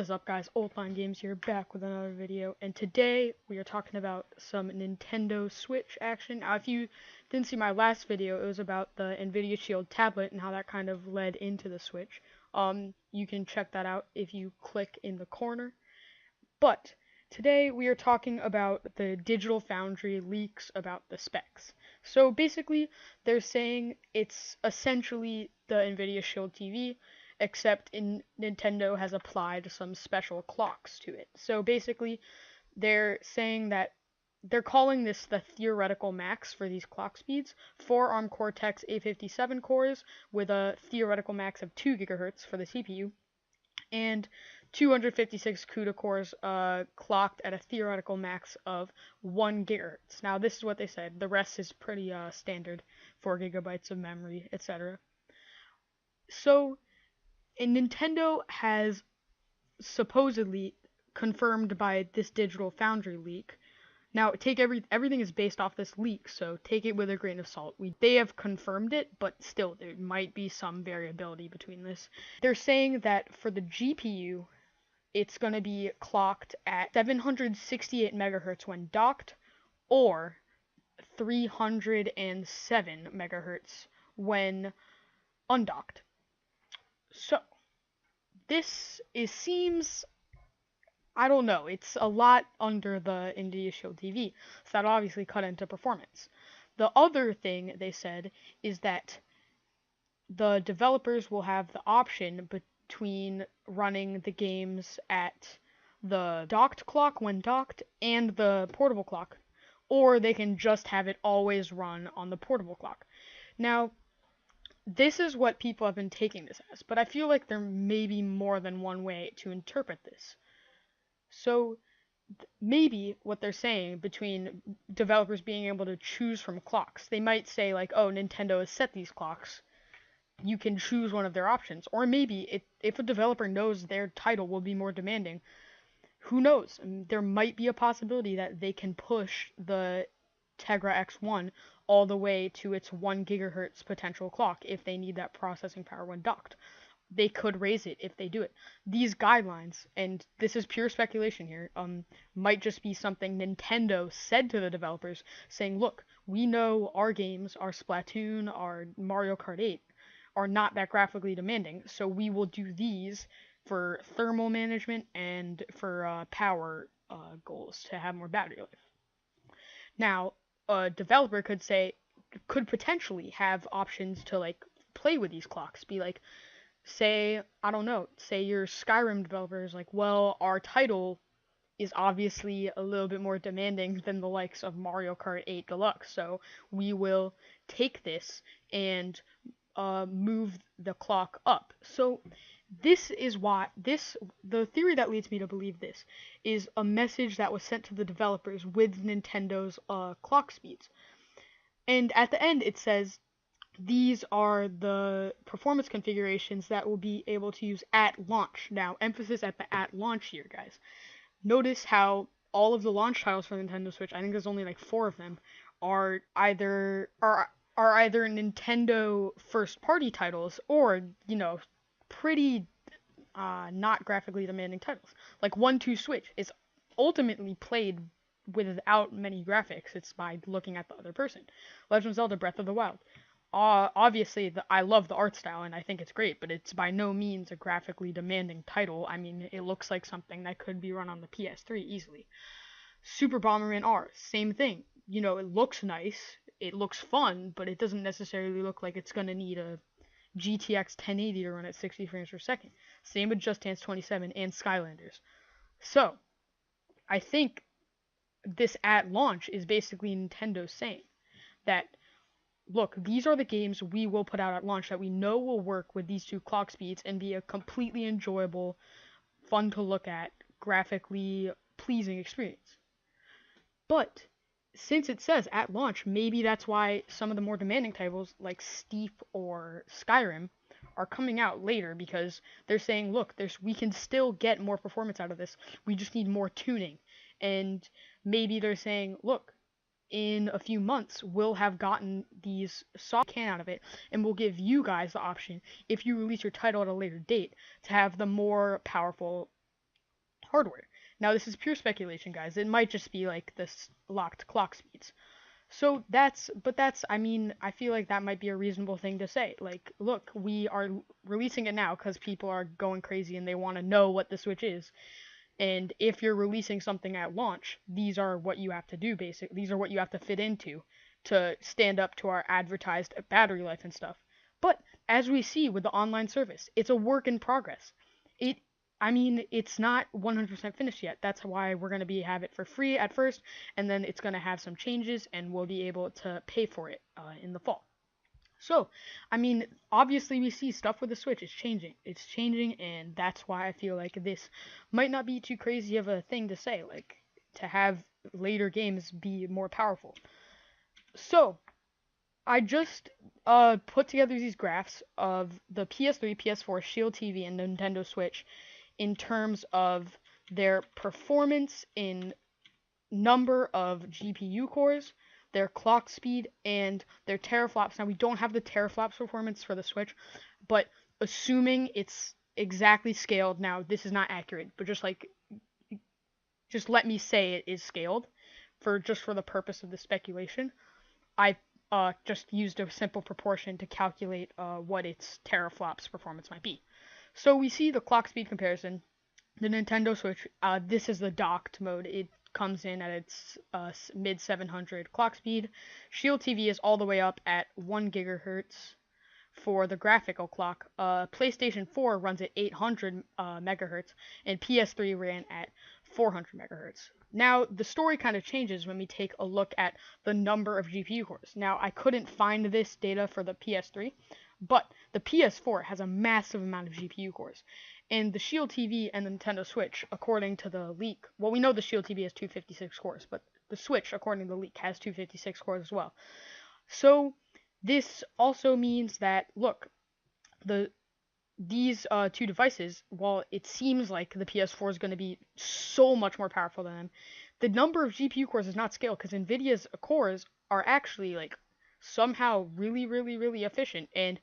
What is up, guys? Oldline Games here, back with another video, and today we are talking about some Nintendo Switch action. Now, if you didn't see my last video, it was about the NVIDIA Shield tablet and how that kind of led into the Switch. You can check that out if you click in the corner. But today we are talking about the Digital Foundry leaks about the specs. So basically, they're saying it's essentially the NVIDIA Shield TV, except Nintendo has applied some special clocks to it. So basically, they're saying that they're calling this the theoretical max for these clock speeds. 4 ARM Cortex A57 cores with a theoretical max of 2 GHz for the CPU, and 256 CUDA cores clocked at a theoretical max of 1 GHz. Now, this is what they said. The rest is pretty standard, 4 GB of memory, etc. So, and Nintendo has supposedly confirmed by this Digital Foundry leak. Now, everything is based off this leak, so take it with a grain of salt. They have confirmed it, but still, there might be some variability between this. They're saying that for the GPU, it's going to be clocked at 768 megahertz when docked, or 307 megahertz when undocked. So, this seems, I don't know, it's a lot under the NVIDIA Shield TV, so that obviously cut into performance. The other thing they said is that the developers will have the option between running the games at the docked clock when docked and the portable clock, or they can just have it always run on the portable clock. Now, this is what people have been taking this as, but I feel like there may be more than one way to interpret this. So, maybe what they're saying between developers being able to choose from clocks, they might say like, oh, Nintendo has set these clocks, you can choose one of their options. Or maybe if a developer knows their title will be more demanding, who knows? There might be a possibility that they can push the Tegra X1 all the way to its 1 GHz potential clock if they need that processing power when docked. They could raise it if they do it. These guidelines, and this is pure speculation here, might just be something Nintendo said to the developers, saying, look, we know our games, our Splatoon, our Mario Kart 8, are not that graphically demanding, so we will do these for thermal management and for power goals to have more battery life. Now, a developer could potentially have options to like play with these clocks, be like, say, I don't know, say your Skyrim developer is like, well, our title is obviously a little bit more demanding than the likes of Mario Kart 8 Deluxe, so we will take this and move the clock up. So this is why the theory that leads me to believe this is a message that was sent to the developers with Nintendo's clock speeds. And at the end it says, these are the performance configurations that we'll be able to use at launch. Now, emphasis at the at launch here, guys. Notice how all of the launch titles for Nintendo Switch, I think there's only like 4 of them, are either Nintendo first-party titles or, you know, pretty not graphically demanding titles. Like 1-2 Switch is ultimately played without many graphics. It's by looking at the other person. Legend of Zelda Breath of the Wild. Obviously, I love the art style and I think it's great, but it's by no means a graphically demanding title. I mean, it looks like something that could be run on the PS3 easily. Super Bomberman R, same thing. You know, it looks nice, it looks fun, but it doesn't necessarily look like it's going to need a GTX 1080 to run at 60 frames per second. Same with Just Dance 27 and Skylanders. So, I think this at launch is basically Nintendo saying that, look, these are the games we will put out at launch that we know will work with these 2 clock speeds and be a completely enjoyable, fun to look at, graphically pleasing experience. But since it says at launch, maybe that's why some of the more demanding titles like Steep or Skyrim are coming out later, because they're saying, look, we can still get more performance out of this. We just need more tuning. And maybe they're saying, look, in a few months, we'll have gotten these soft can out of it, and we'll give you guys the option, if you release your title at a later date, to have the more powerful hardware. Now, this is pure speculation, guys. It might just be like this locked clock speeds. So I mean, I feel like that might be a reasonable thing to say. Like, look, we are releasing it now because people are going crazy and they want to know what the Switch is. And if you're releasing something at launch, these are what you have to do, basically. These are what you have to fit into to stand up to our advertised battery life and stuff. But as we see with the online service, it's a work in progress. It, I mean, it's not 100% finished yet. That's why we're going to have it for free at first, and then it's going to have some changes, and we'll be able to pay for it in the fall. So, I mean, obviously we see stuff with the Switch is changing. It's changing, and that's why I feel like this might not be too crazy of a thing to say, like to have later games be more powerful. So, I just put together these graphs of the PS3, PS4, Shield TV, and Nintendo Switch in terms of their performance in number of GPU cores, their clock speed, and their teraflops. Now, we don't have the teraflops performance for the Switch, but assuming it's exactly scaled, now this is not accurate, but just let me say it is scaled for the purpose of the speculation. I just used a simple proportion to calculate what its teraflops performance might be. So we see the clock speed comparison. The Nintendo Switch, this is the docked mode. It comes in at its mid 700 clock speed. Shield TV is all the way up at 1 gigahertz for the graphical clock. PlayStation 4 runs at 800 megahertz, and PS3 ran at 400 megahertz. Now, the story kind of changes when we take a look at the number of GPU cores. Now, I couldn't find this data for the PS3, but the PS4 has a massive amount of GPU cores. And the Shield TV and the Nintendo Switch, according to the leak, well, we know the Shield TV has 256 cores, but the Switch, according to the leak, has 256 cores as well. So, this also means that, look, these two devices, while it seems like the PS4 is going to be so much more powerful than them, the number of GPU cores is not scaled because NVIDIA's cores are actually like somehow really, really, really efficient, and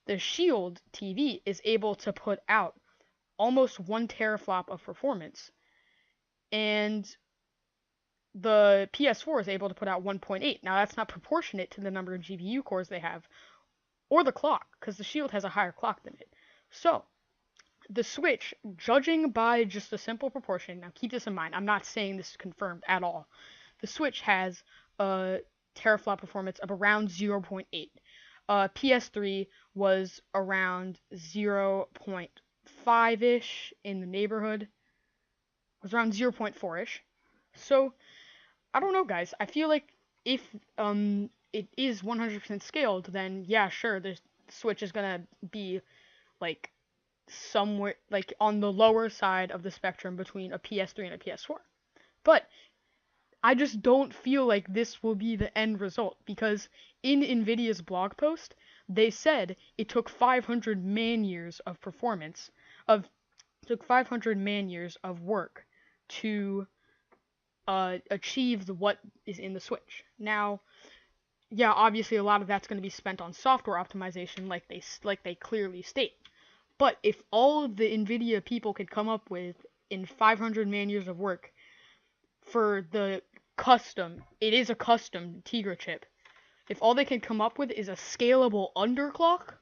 the Shield TV is able to put out almost 1 teraflop of performance, and the PS4 is able to put out 1.8. Now, that's not proportionate to the number of GPU cores they have, or the clock, because the Shield has a higher clock than it. So, the Switch, judging by just a simple proportion, now keep this in mind, I'm not saying this is confirmed at all, the Switch has a teraflop performance of around 0.8. PS3 was around 0.5-ish in the neighborhood. It was around 0.4-ish. So, I don't know, guys. I feel like if it is 100% scaled, then yeah, sure, the Switch is gonna be like somewhere like on the lower side of the spectrum between a PS3 and a PS4. But I just don't feel like this will be the end result because in Nvidia's blog post, they said it took 500 man years of performance took 500 man years of work to achieve what is in the Switch. Now, yeah, obviously a lot of that's going to be spent on software optimization, like they clearly state. But if all of the Nvidia people could come up with in 500 man years of work for the it is a custom Tegra chip. If all they can come up with is a scalable underclock,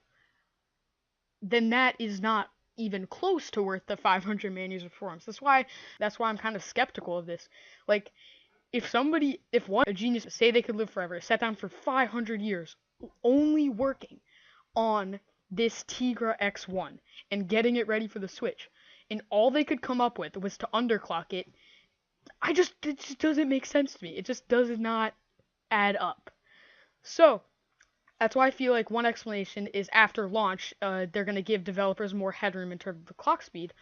then that is not even close to worth the 500 man years of performance. That's why I'm kind of skeptical of this. Like, if a genius, say they could live forever, sat down for 500 years only working on this Tegra X1 and getting it ready for the Switch, and all they could come up with was to underclock it, it just doesn't make sense to me. It just does not add up. So, that's why I feel like one explanation is after launch, they're going to give developers more headroom in terms of the clock speed.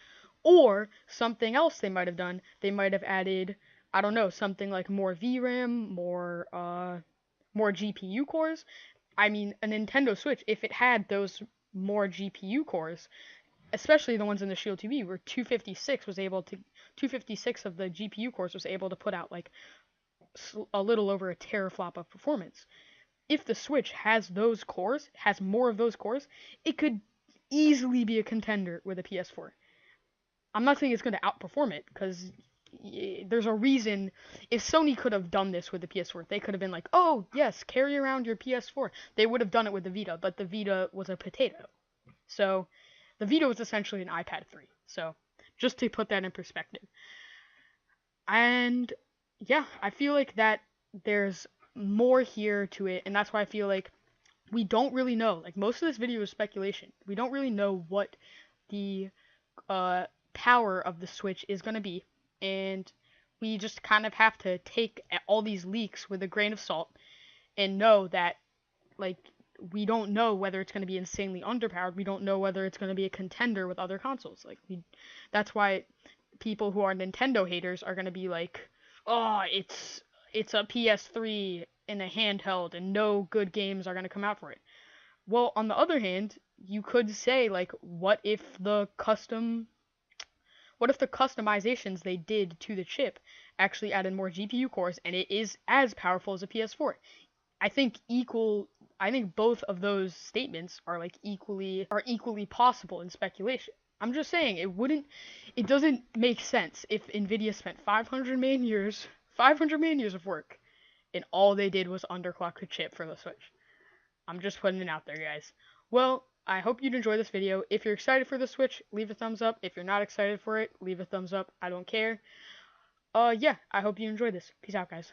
Or, something else they might have done, they might have added, I don't know, something like more VRAM, more GPU cores. I mean, a Nintendo Switch, if it had those more GPU cores, especially the ones in the Shield TV, where 256 of the GPU cores was able to put out like a little over a teraflop of performance. If the Switch has more of those cores, it could easily be a contender with a PS4. I'm not saying it's going to outperform it, because there's a reason. If Sony could have done this with the PS4, they could have been like, oh yes, carry around your PS4. They would have done it with the Vita, but the Vita was a potato. So the Vita was essentially an iPad 3. So just to put that in perspective. And yeah, I feel like that there's more here to it, and that's why I feel like we don't really know. Like, most of this video is speculation. We don't really know what the power of the Switch is going to be, and we just kind of have to take all these leaks with a grain of salt and know that, like, we don't know whether it's going to be insanely underpowered. We don't know whether it's going to be a contender with other consoles. That's why people who are Nintendo haters are going to be like, oh, it's a PS3 in a handheld and no good games are going to come out for it. Well, on the other hand, you could say, like, what if the customizations they did to the chip actually added more GPU cores and it is as powerful as a PS4? I think both of those statements are equally possible in speculation. I'm just saying it doesn't make sense if Nvidia spent 500 million years of work and all they did was underclock the chip for the Switch. I'm just putting it out there, guys. Well, I hope you'd enjoy this video. If you're excited for the Switch, leave a thumbs up. If you're not excited for it, leave a thumbs up. I don't care. Yeah, I hope you enjoyed this. Peace out, guys.